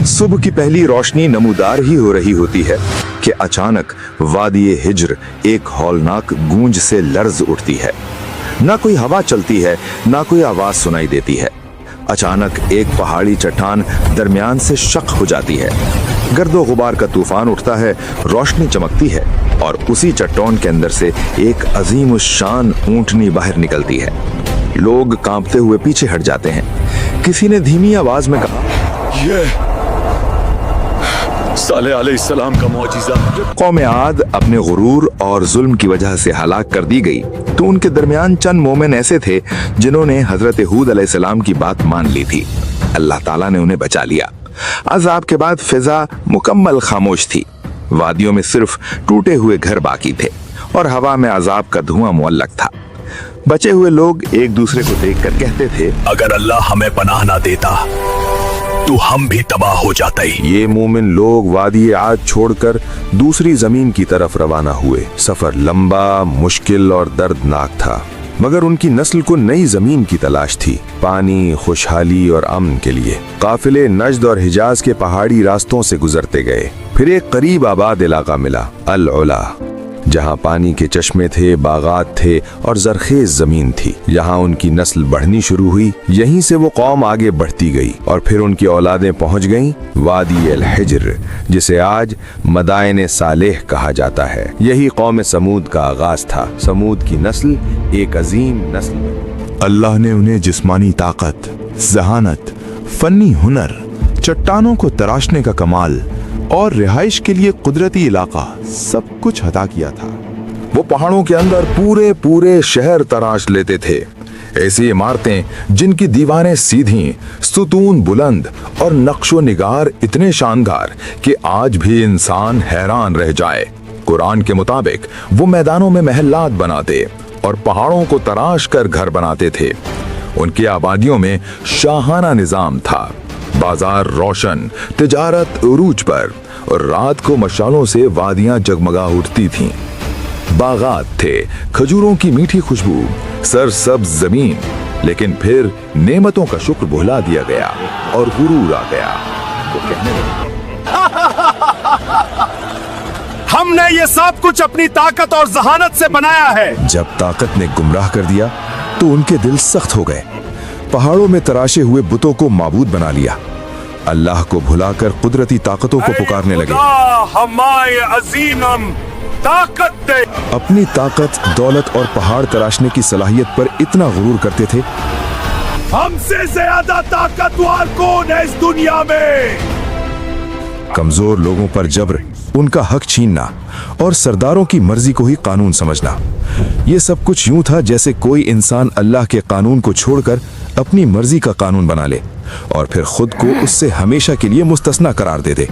सुबह की पहली रोशनी नमूदार ही हो रही होती है कि अचानक वादी हिज्र एक हौलनाक गूंज से लर्ज उठती है। ना कोई हवा चलती है, ना कोई आवाज सुनाई देती है। अचानक एक पहाड़ी चट्टान दरमियान से शक हो जाती है। गर्दो गुबार का तूफान उठता है, रोशनी चमकती है और उसी चट्टान के अंदर से एक अजीम शान ऊंटनी बाहर निकलती है। लोग कांपते हुए पीछे हट जाते हैं। किसी ने धीमी आवाज में कहा, ये सालेह अलैहिस्सलाम का मौजिज़ा। जब कौम आद अपने गुरूर और जुल्म की वजह से हलाक कर दी गई तो उनके दरमियान चंद मोमिन ऐसे थे जिन्होंने हजरत हूद अलैहिस्सलाम की बात मान ली थी। अल्लाह ताला ने उन्हें बचा लिया। अज़ाब के बाद फिजा मुकम्मल खामोश थी। वादियों में सिर्फ टूटे हुए घर बाकी थे और हवा में अज़ाब का धुआं मुअल्लक था। बचे हुए लोग एक दूसरे को देखकर कहते थे, अगर अल्लाह हमें पनाह ना देता तो हम भी तबाह हो जाते। ये मोमिन लोग वादी आद छोड़कर दूसरी जमीन की तरफ रवाना हुए। सफर लंबा, मुश्किल और दर्दनाक था, मगर उनकी नस्ल को नई जमीन की तलाश थी, पानी, खुशहाली और अमन के लिए। काफिले नजद और हिजाज के पहाड़ी रास्तों से गुजरते गए। फिर एक करीब आबाद इलाका मिला, अल उला, जहाँ पानी के चश्मे थे, बागात थे और जरखेज जमीन थी। यहाँ उनकी नस्ल बढ़नी शुरू हुई। यहीं से वो कौम आगे बढ़ती गई और फिर उनकी औलादें पहुंच गईं वादी अल हिज्र, जिसे आज मदायन सालेह कहा जाता है। यही कौम समूद का आगाज था। समूद की नस्ल एक अजीम नस्ल। अल्लाह ने उन्हें जिस्मानी ताकत, जहानत, फनी हुनर, चट्टानों को तराशने का कमाल और रिहाइश के लिए कुदरती इलाका सब कुछ अता किया था। वो पहाड़ों के अंदर पूरे पूरे शहर तराश लेते थे। ऐसी इमारतें जिनकी दीवारें सीधी, सुतून बुलंद और नक्शो निगार इतने शानदार कि आज भी इंसान हैरान रह जाए। कुरान के मुताबिक वो मैदानों में महल्लात बनाते और पहाड़ों को तराश कर घर बनाते थे। उनकी आबादियों में शाहाना निजाम था। बाजार रोशन, तिजारत उरूज पर और रात को मशालों से वादियां जगमगा उठती थीं। बागात थे, खजूरों की मीठी खुशबू, सरसब्ज जमीन। लेकिन फिर नेमतों का शुक्र भुला दिया गया और गुरूर आ गया। वो कहने लगे, हमने ये सब कुछ अपनी ताकत और जहानत से बनाया है। जब ताकत ने गुमराह कर दिया तो उनके दिल सख्त हो गए। पहाड़ों में तराशे हुए बुतों को माबूद बना लिया। अल्लाह को भुलाकर कुदरती ताकतों को पुकारने लगे। हमारे अजीम ताकत दे। अपनी ताकत, दौलत और पहाड़ तराशने की सलाहियत पर इतना गुरूर करते थे। हमसे ज्यादा ताकतवर कौन है इस दुनिया में? कमजोर लोगों पर जबर, उनका हक छीनना और सरदारों की मर्जी को ही कानून समझना, ये सब कुछ यूं था जैसे कोई इंसान अल्लाह के कानून को छोड़कर अपनी मर्जी का कानून बना ले और फिर खुद को उससे हमेशा के लिए मुस्तस्ना करार दे दे।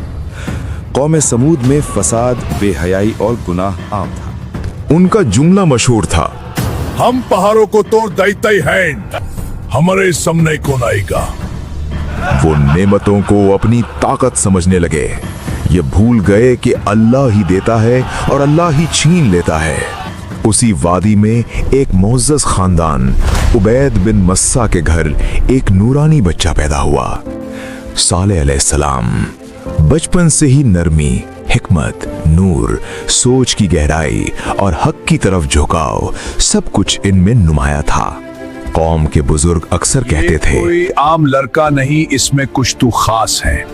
कौम समूद में फसाद, बेहयाई और गुनाह आम था। उनका जुमला मशहूर था, हम पहाड़ों को तोड़ देते हैं, हमारे सामने कौन आएगा? वो नेमतों को अपनी ताकत समझने लगे। ये भूल गए कि अल्लाह ही देता है और अल्लाह ही छीन लेता है। उसी वादी में एक मुअज़्ज़ज़ खानदान उबैद बिन मस्सा के घर एक नूरानी बच्चा पैदा हुआ। सालेह अलैहिस्सलाम। बचपन से ही नरमी, हिकमत, नूर, सोच की गहराई और हक की तरफ झुकाव सब कुछ इनमें नुमाया था। कौम के बुजुर्ग अक्सर कहते थे, कोई आम लड़का नहीं, इसमें कुछ तो खास है।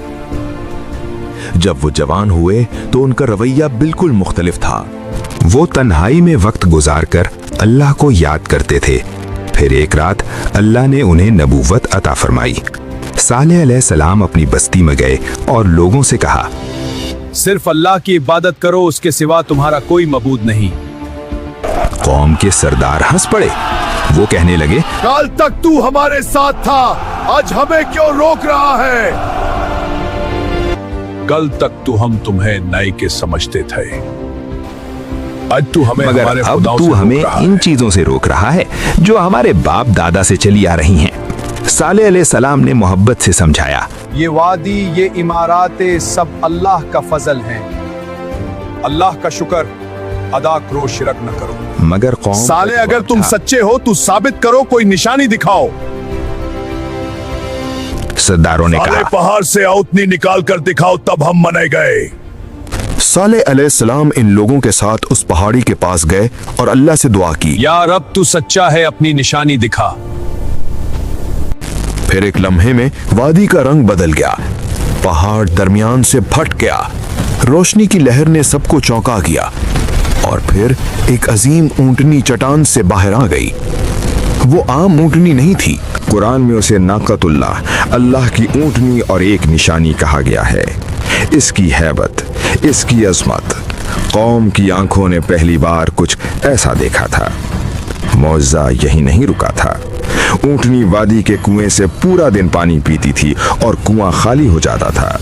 जब वो जवान हुए तो उनका रवैया बिल्कुल मुख्तलिफ था। वो तन्हाई में वक्त गुजारकर अल्लाह को याद करते थे। फिर एक रात अल्लाह ने उन्हें नबूवत अता फरमाई। सालेह अलैहिस्सलाम अपनी बस्ती में गए और लोगों से कहा, सिर्फ अल्लाह की इबादत करो, उसके सिवा तुम्हारा कोई मबूद नहीं। कौम के सरदार हंस पड़े। वो कहने लगे, कल तक तू हमारे साथ था, आज हमें क्यों रोक रहा है? कल तक तो हम तुम्हें नए के समझते थे, आज तू हमें मगर हमारे अब खुदाओं तू से हमें रोक रहा इन है। चीजों से रोक रहा है जो हमारे बाप दादा से चली आ रही हैं। सालेह अलैहिस्सलाम ने मोहब्बत से समझाया, ये वादी, ये इमारातें सब अल्लाह का फजल है। अल्लाह का शुक्र अदा करो, शिरक न करो। मगर कौम साले, अगर तुम सच्चे हो तो साबित करो, कोई निशानी दिखाओ। सरदारों ने साले कहा। पहाड़ से ऊँटनी निकाल कर दिखाओ तब हम मने गए। सालेह अलैहिस्सलाम इन लोगों के साथ उस पहाड़ी के पास गए और अल्लाह से दुआ की। या रब तू सच्चा है, अपनी निशानी दिखा। फिर एक लम्हे में वादी का रंग बदल गया, पहाड़ दरमियान से फट गया, रोशनी की लहर ने सबको चौंका दिया और फिर एक अजीम ऊंटनी चट्टान से बाहर आ गई। वो आम ऊंटनी नहीं थी, कुरान में उसे नाकतुल्लाह, अल्लाह की ऊंटनी और एक निशानी कहा गया है। इसकी हैबत, इसकी अजमत, कौम की आंखों ने पहली बार कुछ ऐसा देखा था। मौजा यही नहीं रुका था, ऊंटनी वादी के कुएं से पूरा दिन पानी पीती थी और कुआं खाली हो जाता था।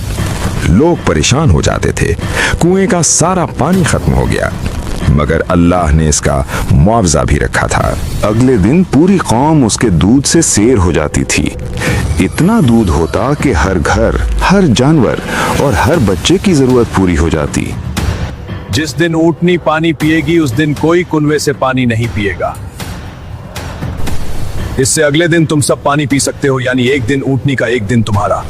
लोग परेशान हो जाते थे, कुएं का सारा पानी खत्म हो गया, मगर अल्लाह ने इसका मुआवजा भी रखा था। अगले दिन पूरी कौम उसके दूध से सैर हो जाती थी। इतना दूध होता कि हर घर, हर जानवर और हर बच्चे की जरूरत पूरी हो जाती। जिस दिन ऊँटनी पानी पिएगी उस दिन कोई कुनवे से पानी नहीं पिएगा। इससे अगले दिन तुम सब पानी पी सकते हो, यानी एक दिन ऊँटनी का, एक दिन तुम्हारा।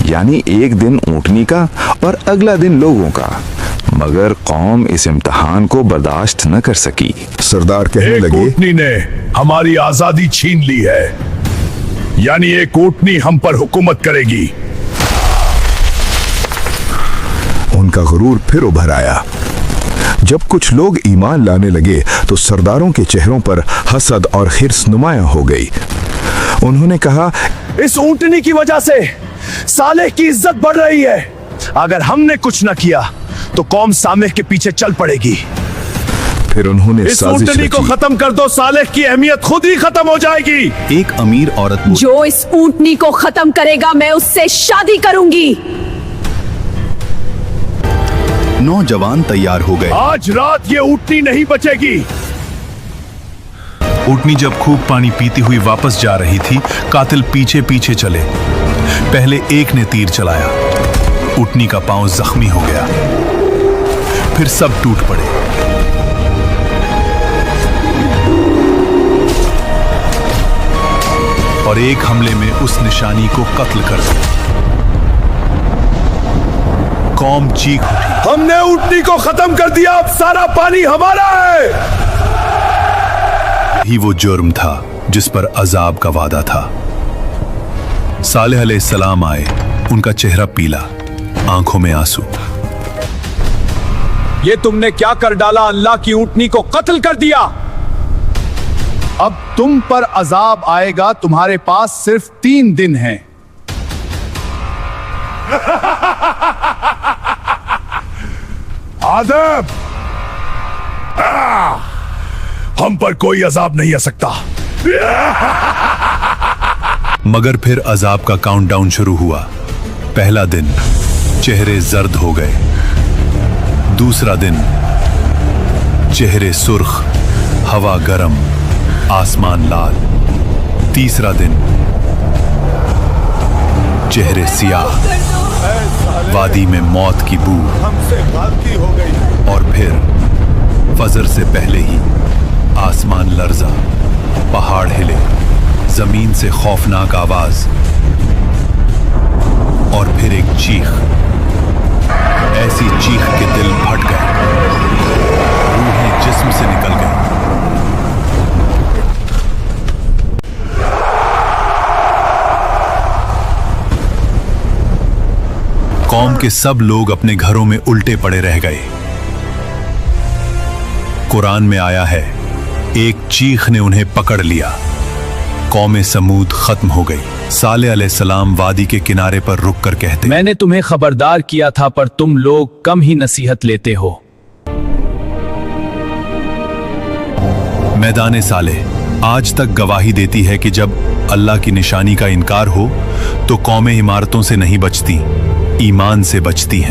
यानी एक दिन ऊंटनी का और अगला दिन लोगों का। मगर कौम इस इम्तिहान को बर्दाश्त न कर सकी। सरदार कहने एक लगे, ऊँटनी ने हमारी आजादी छीन ली है, यानी एक ऊँटनी हम पर हुकूमत करेगी। उनका गुरूर फिर उभर आया। जब कुछ लोग ईमान लाने लगे तो सरदारों के चेहरों पर हसद और हिर्स नुमाया हो गई। उन्होंने कहा, इस ऊँटनी की वजह से सालेह की इज्जत बढ़ रही है। अगर हमने कुछ न किया तो कौम सालेह के पीछे चल पड़ेगी। फिर उन्होंने इस साजिश ऊँटनी को रची। खत्म कर दो, सालेह की अहमियत खुद ही खत्म हो जाएगी। एक अमीर औरत बोली, जो इस ऊंटनी को खत्म करेगा मैं उससे शादी करूंगी। नौजवान तैयार हो गए। आज रात ये ऊँटनी नहीं बचेगी। ऊँटनी जब खूब पानी पीती हुई वापस जा रही थी, कातिल पीछे पीछे चले। पहले एक ने तीर चलाया, ऊँटनी का पांव जख्मी हो गया, फिर सब टूट पड़े। और एक हमले में उस निशानी को कत्ल कर दिया। कौम चीख उठी। हमने ऊँटनी को खत्म कर दिया, अब सारा पानी हमारा है। ही वो जुर्म था जिस पर अजाब का वादा था। सालेह अलैहिस्सलाम आए, उनका चेहरा पीला, आंखों में आंसू। ये तुमने क्या कर डाला? अल्लाह की ऊँटनी को कत्ल कर दिया। अब तुम पर अजाब आएगा, तुम्हारे पास सिर्फ 3 दिन हैं। आदम, हम पर कोई अजाब नहीं आ सकता। मगर फिर अजाब का काउंटडाउन शुरू हुआ। पहला दिन, चेहरे जर्द हो गए। दूसरा दिन, चेहरे सुर्ख, हवा गर्म, आसमान लाल। तीसरा दिन, चेहरे सियाह, वादी में मौत की बू। और फिर फजर से पहले ही आसमान लर्जा, पहाड़ हिले, जमीन से खौफनाक आवाज, और फिर एक चीख। ऐसी चीख के दिल फट गए, रूहें जिस्म से निकल गई। कौम के सब लोग अपने घरों में उल्टे पड़े रह गए। कुरान में आया है, एक चीख ने उन्हें पकड़ लिया। कौम समूद खत्म हो गई। सालेह अलैहिस्सलाम वादी के किनारे पर रुक कर कहते, मैंने तुम्हें खबरदार किया था, पर तुम लोग कम ही नसीहत लेते हो। मैदान सालेह आज तक गवाही देती है कि जब अल्लाह की निशानी का इनकार हो तो कौमें इमारतों से नहीं बचती, ईमान से बचती हैं।